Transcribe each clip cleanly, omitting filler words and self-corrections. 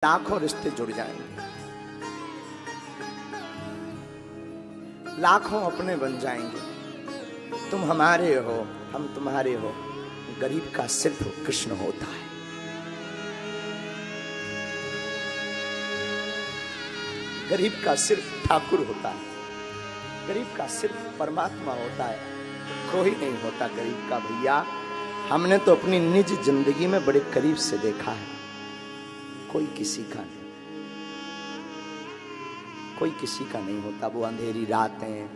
लाखों रिश्ते जुड़ जाएंगे, लाखों अपने बन जाएंगे। तुम हमारे हो, हम तुम्हारे हो। गरीब का सिर्फ कृष्ण होता है। गरीब का सिर्फ ठाकुर होता है। गरीब का सिर्फ परमात्मा होता है। कोई नहीं होता गरीब का भैया। हमने तो अपनी निज जिंदगी में बड़े करीब से देखा है। कोई किसी का नहीं, कोई किसी का नहीं होता। वो अंधेरी रातें,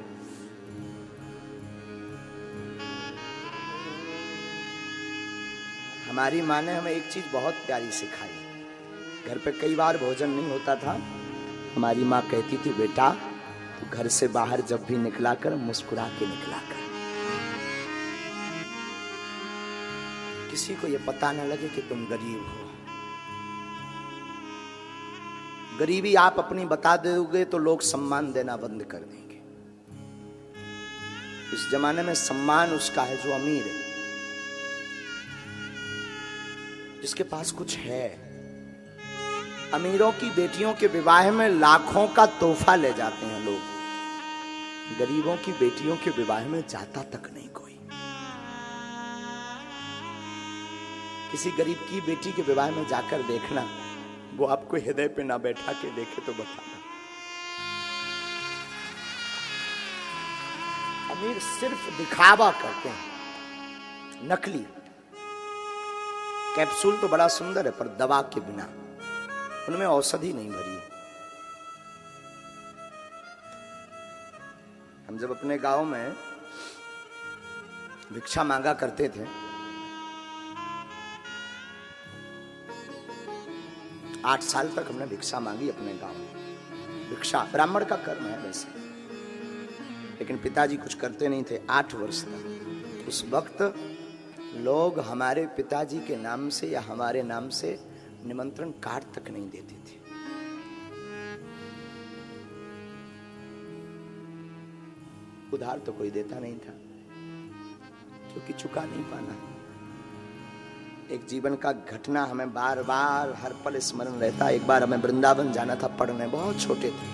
हमारी माँ ने हमें एक चीज बहुत प्यारी सिखाई। घर पे कई बार भोजन नहीं होता था, हमारी माँ कहती थी, बेटा तू घर से बाहर जब भी निकला कर मुस्कुरा के निकला कर, किसी को ये पता न लगे कि तुम गरीब हो। गरीबी आप अपनी बता दोगे तो लोग सम्मान देना बंद कर देंगे। इस जमाने में सम्मान उसका है जो अमीर है, जिसके पास कुछ है। अमीरों की बेटियों के विवाह में लाखों का तोहफा ले जाते हैं लोग। गरीबों की बेटियों के विवाह में जाता तक नहीं कोई। किसी गरीब की बेटी के विवाह में जाकर देखना, वो आपको हृदय पे ना बैठा के देखे तो बताना। अमीर सिर्फ दिखावा करते हैं, नकली। कैप्सूल तो बड़ा सुंदर है पर दवा के बिना, उनमें औषधि नहीं भरी। हम जब अपने गांव में भिक्षा मांगा करते थे, 8 साल तक हमने भिक्षा मांगी अपने गांव में। भिक्षा ब्राह्मण का कर्म है वैसे, लेकिन पिताजी कुछ करते नहीं थे 8 वर्ष तक। उस वक्त लोग हमारे पिताजी के नाम से या हमारे नाम से निमंत्रण कार्ड तक नहीं देते थे। उधार तो कोई देता नहीं था, क्योंकि चुका नहीं पाना। एक जीवन का घटना हमें बार बार हर पल स्मरण रहता है। एक बार हमें वृंदावन जाना था पढ़ने, बहुत छोटे थे,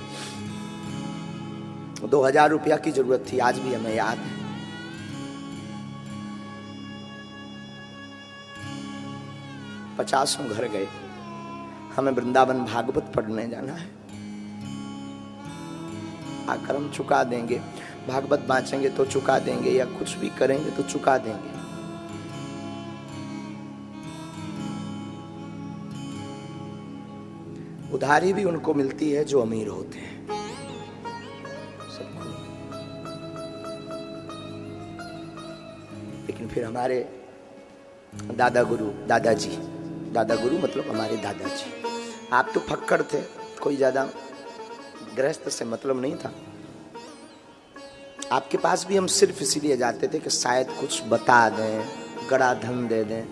2000 रुपया की जरूरत थी, आज भी हमें याद है। पचासों घर गए, हमें वृंदावन भागवत पढ़ने जाना है। आकर हम चुका देंगे, भागवत बांचेंगे तो चुका देंगे, या कुछ भी करेंगे तो चुका देंगे। उधारी भी उनको मिलती है जो अमीर होते हैं, सबको। लेकिन फिर हमारे दादा गुरु, दादा गुरु मतलब हमारे दादाजी, आप तो फक्कड़ थे, कोई ज्यादा गृहस्थ से मतलब नहीं था। आपके पास भी हम सिर्फ इसीलिए जाते थे कि शायद कुछ बता दें, गड़ा धन दे दें,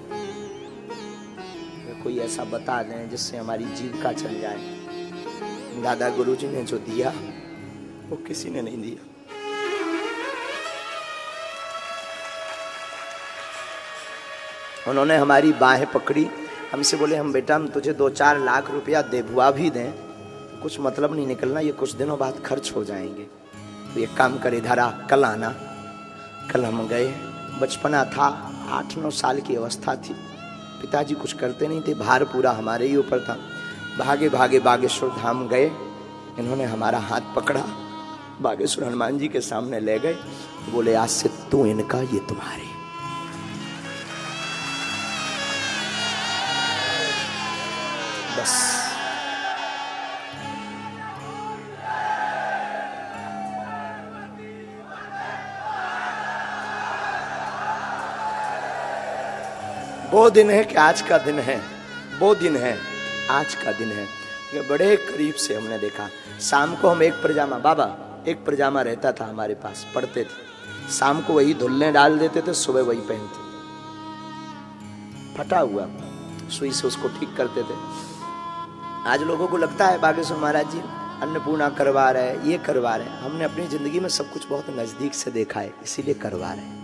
कोई ऐसा बता दें जिससे हमारी जीविका चल जाए। दादा गुरुजी ने जो दिया वो किसी ने नहीं दिया। उन्होंने हमारी बाहें पकड़ी, हमसे बोले, हम बेटा हम तुझे 2-4 लाख रुपया देबुआ भी दें, कुछ मतलब नहीं निकलना, ये कुछ दिनों बाद खर्च हो जाएंगे, तो ये काम कर, इधर आ, कल आना। कल हम गए, बचपना था, 8-9 साल की अवस्था थी। पिताजी कुछ करते नहीं थे, भार पूरा हमारे ही ऊपर था। भागे भागे बागेश्वर धाम गए, इन्होंने हमारा हाथ पकड़ा, बागेश्वर हनुमान जी के सामने ले गए, बोले, आज से तू इनका, ये तुम्हारे। बस वो दिन है कि आज का दिन है, वो दिन है आज का दिन है। ये बड़े करीब से हमने देखा। शाम को हम एक पजामा, बाबा एक पजामा रहता था हमारे पास, पढ़ते थे, शाम को वही धुलने डाल देते थे, सुबह वही पहनते, फटा हुआ, सुई से उसको ठीक करते थे। आज लोगों को लगता है बागेश्वर महाराज जी अन्नपूर्णा करवा रहे, ये करवा रहे। हमने अपनी जिंदगी में सब कुछ बहुत नजदीक से देखा है, इसीलिए करवा रहे हैं।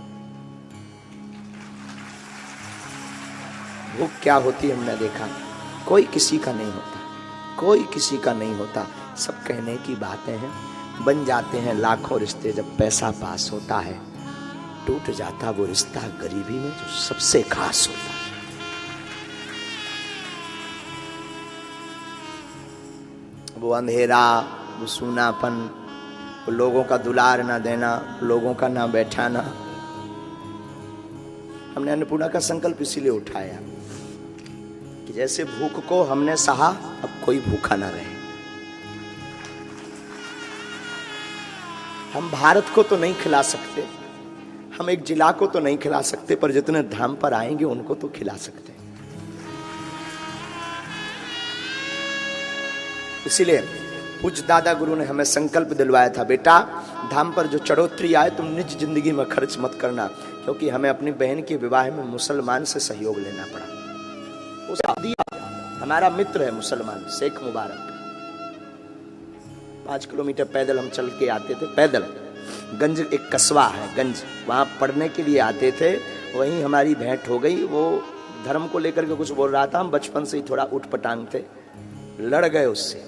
भूख क्या होती है हमने देखा, कोई किसी का नहीं होता। कोई किसी का नहीं होता, सब कहने की बातें हैं। बन जाते हैं लाखों रिश्ते जब पैसा पास होता है, टूट जाता वो रिश्ता गरीबी में जो सबसे खास होता है। वो अंधेरा, वो सूनापन, वो लोगों का दुलार ना देना, लोगों का ना बैठाना। हमने अन्नपूर्णा का संकल्प इसीलिए उठाया कि जैसे भूख को हमने सहा, अब कोई भूखा ना रहे। हम भारत को तो नहीं खिला सकते, हम एक जिला को तो नहीं खिला सकते, पर जितने धाम पर आएंगे उनको तो खिला सकते हैं। इसीलिए पूज्य दादा गुरु ने हमें संकल्प दिलवाया था, बेटा धाम पर जो चढ़ोतरी आए तुम निज जिंदगी में खर्च मत करना, क्योंकि हमें अपनी बहन के विवाह में मुसलमान से सहयोग लेना पड़ा। उसे दिया, हमारा मित्र है मुसलमान शेख मुबारक। 5 किलोमीटर पैदल हम चल के आते थे, पैदल। गंज एक कस्बा है गंज, वहां पढ़ने के लिए आते थे। वहीं हमारी भेंट हो गई। वो धर्म को लेकर के कुछ बोल रहा था, हम बचपन से ही थोड़ा उठ पटांग थे, लड़ गए उससे,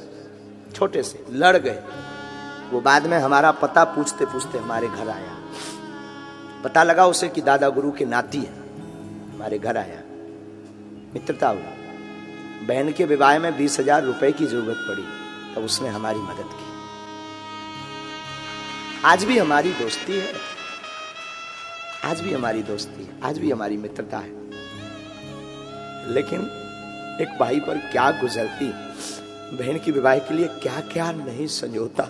छोटे से लड़ गए। वो बाद में हमारा पता पूछते पूछते हमारे घर आया, पता लगा उसे कि दादा गुरु के नाती है। हमारे घर आया, मित्रता हुई। बहन के विवाह में 20,000 रुपए की जरूरत पड़ी, तब उसने हमारी मदद की। आज भी हमारी दोस्ती है, आज भी हमारी दोस्ती है, आज भी हमारी मित्रता है। लेकिन एक भाई पर क्या गुजरती, बहन की विवाह के लिए क्या क्या नहीं संजोता।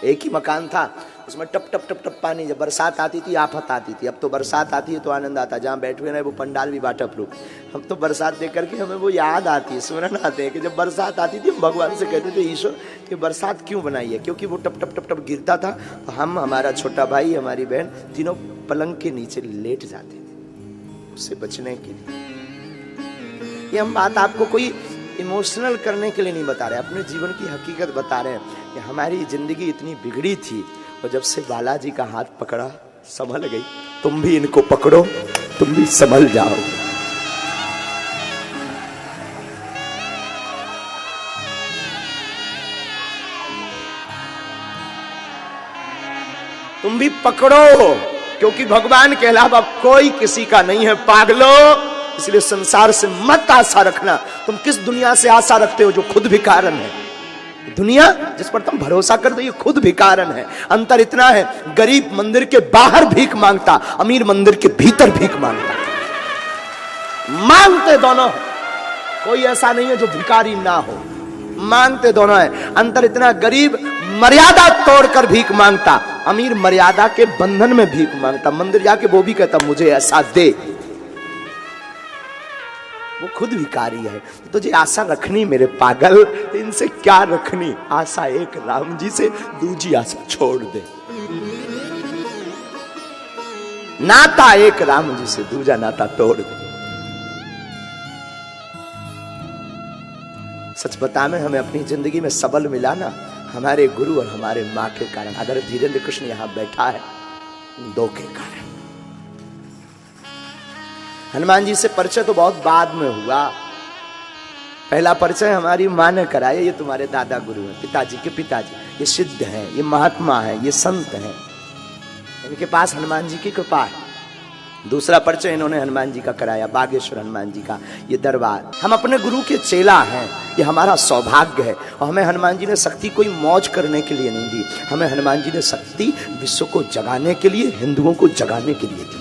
एक ही मकान था, उसमें टप टप टप टप पानी, जब बरसात आती थी आफत आती थी। अब तो बरसात आती है तो आनंद आता, जहाँ बैठे हुए ना वो पंडाल भी बाटा प्रूफ। हम तो बरसात देख करके हमें वो याद आती है, स्मरण आते हैं कि जब बरसात आती थी हम भगवान से कहते थे, ईश्वर ये बरसात क्यों बनाई है, क्योंकि वो टप टप टप टप गिरता था तो हम, हमारा छोटा भाई, हमारी बहन, तीनों पलंग के नीचे लेट जाते थे उससे बचने के लिए। ये हम बात आपको कोई इमोशनल करने के लिए नहीं बता रहे, अपने जीवन की हकीकत बता रहे हैं कि हमारी जिंदगी इतनी बिगड़ी थी, और जब से बालाजी का हाथ पकड़ा संभल गई। तुम भी इनको पकड़ो, तुम भी संभल जाओ। तुम भी पकड़ो, क्योंकि भगवान के अलावा कोई किसी का नहीं है पागलो। इसलिए संसार से मत आशा रखना। तुम किस दुनिया से आशा रखते हो जो खुद भिखारन है? दुनिया जिस पर तुम भरोसा करते हो ये खुद भिखारन है। अंतर इतना है, गरीब मंदिर के बाहर भीख मांगता, अमीर मंदिर के भीतर भीख मांगता। मांगते दोनों, कोई ऐसा नहीं है जो भिखारी ना हो, मांगते दोनों है। अंतर इतना, गरीब मर्यादा तोड़कर भीख मांगता, अमीर मर्यादा के बंधन में भीख मांगता। मंदिर जाके वो भी कहता मुझे ऐसा दे, वो खुद भिखारी है। तुझे आशा रखनी मेरे पागल, इनसे क्या रखनी? आशा एक राम जी से, दूजी आशा छोड़ दे। नाता एक राम जी से, दूजा नाता तोड़ दे। सच बता में हमें अपनी जिंदगी में सबल मिला ना हमारे गुरु और हमारे माँ के कारण। अगर धीरेन्द्र कृष्ण यहां बैठा है, दो के कारण। हनुमान जी से परिचय तो बहुत बाद में हुआ, पहला परिचय हमारी माँ ने कराया। ये तुम्हारे दादा गुरु हैं, पिताजी के पिताजी, ये सिद्ध हैं, ये महात्मा हैं, ये संत हैं, इनके पास हनुमान जी की कृपा है। दूसरा परिचय इन्होंने हनुमान जी का कराया, बागेश्वर हनुमान जी का ये दरबार। हम अपने गुरु के चेला हैं, ये हमारा सौभाग्य है। और हमें हनुमान जी ने शक्ति कोई मौज करने के लिए नहीं दी, हमें हनुमान जी ने शक्ति विश्व को जगाने के लिए, हिंदुओं को जगाने के लिए दी।